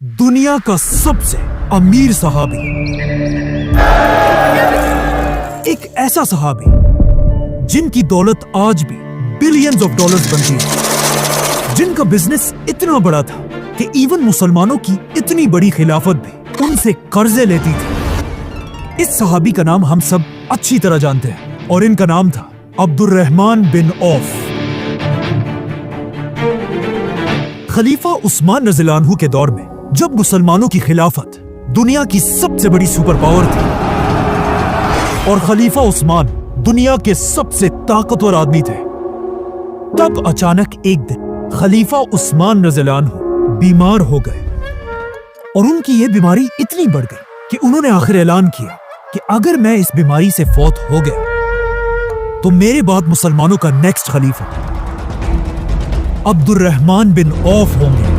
दुनिया का सबसे अमीर सहाबी, एक ऐसा सहाबी जिनकी दौलत आज भी बिलियंस ऑफ डॉलर्स बनती है, जिनका बिजनेस इतना बड़ा था कि इवन मुसलमानों की इतनी बड़ी खिलाफत भी उनसे कर्जे लेती थी। इस सहाबी का नाम हम सब अच्छी तरह जानते हैं और इनका नाम था अब्दुर्रहमान बिन औफ। खलीफा उस्मान रज़ियल्लाहु अन्हु के दौर में जब मुसलमानों की खिलाफत दुनिया की सबसे बड़ी सुपर पावर थी और खलीफा उस्मान दुनिया के सबसे ताकतवर आदमी थे, तब अचानक एक दिन खलीफा उस्मान रज़ियल्लाहु अन्हु बीमार हो गए और उनकी ये बीमारी इतनी बढ़ गई कि उन्होंने आखिर ऐलान किया कि अगर मैं इस बीमारी से फौत हो गया तो मेरे बाद मुसलमानों का नेक्स्ट खलीफा अब्दुर्रहमान बिन औफ होंगे।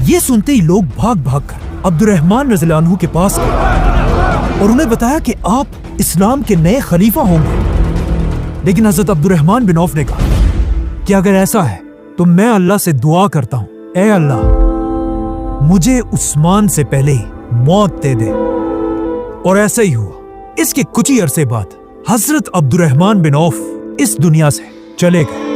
ये सुनते ही लोग भाग भाग कर अब्दुर्रहमान रज़ियल्लाहु अन्हु के पास गए और उन्हें बताया कि आप इस्लाम के नए खलीफा होंगे। लेकिन हजरत अब्दुर्रहमान बिन औफ ने कहा कि अगर ऐसा है तो मैं अल्लाह से दुआ करता हूं, ऐ अल्लाह मुझे उस्मान से पहले ही मौत दे दे। और ऐसा ही हुआ। इसके कुछ ही अरसे बाद हजरत अब्दुर्रहमान बिन औफ इस दुनिया से चले गए।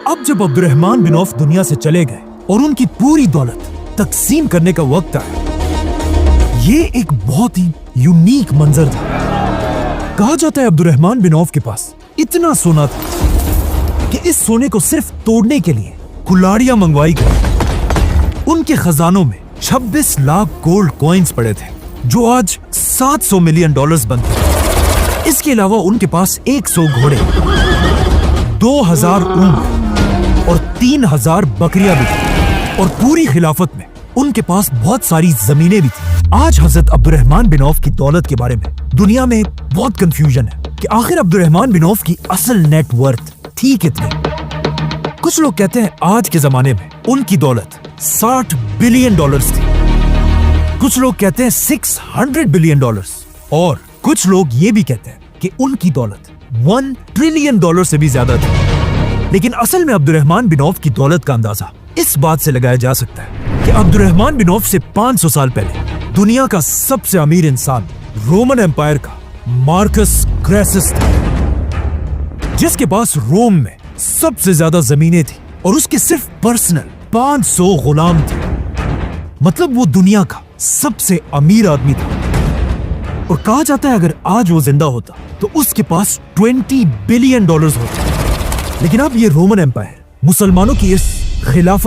अब जब अब्दुर्रहमान बिन औफ दुनिया से चले गए और उनकी पूरी दौलत तकसीम करने का वक्त आया, ये एक बहुत ही यूनिक मंजर था। कहा जाता है अब्दुर्रहमान बिन औफ के पास इतना सोना था कि इस सोने को सिर्फ तोड़ने के लिए कुल्हाड़ियां मंगवाई गई। उनके खजानों में 26 लाख गोल्ड कॉइन्स पड़े थे जो आज 700 मिलियन डॉलर्स बनते हैं। इसके अलावा उनके पास 100 घोड़े, 2000 ऊंट और 3000 बकरियां भी थी और पूरी खिलाफत में उनके पास बहुत सारी जमीनें भी थी। आज हजरत अब्दुर्रहमान बिन औफ की दौलत के बारे में दुनिया में बहुत कंफ्यूजन है कि आखिर अब्दुर्रहमान बिन औफ की असल नेट वर्थ थी कितनी। कुछ लोग कहते हैं आज के जमाने में उनकी दौलत 60 बिलियन डॉलर्स थी, कुछ लोग कहते हैं 600 बिलियन डॉलर्स और कुछ लोग ये भी कहते हैं कि उनकी दौलत 1 ट्रिलियन डॉलर से भी ज्यादा थी। लेकिन असल में अब्दुर्रहमान बिन औफ की दौलत का अंदाजा इस बात से लगाया जा सकता है कि अब्दुर्रहमान बिन औफ से 500 साल पहले दुनिया का सबसे अमीर इंसान रोमन एम्पायर का मार्कस क्रेसस था, जिसके पास रोम में सबसे ज्यादा जमीनें थी और उसके सिर्फ पर्सनल 500 गुलाम थे। मतलब वो दुनिया का सबसे अमीर आदमी था और कहा जाता है अगर आज वो जिंदा होता तो उसके पास 20 बिलियन डॉलर्स होते। लेकिन अब ये रोमन एम्पायर मुसलमानों की इस खिलाफत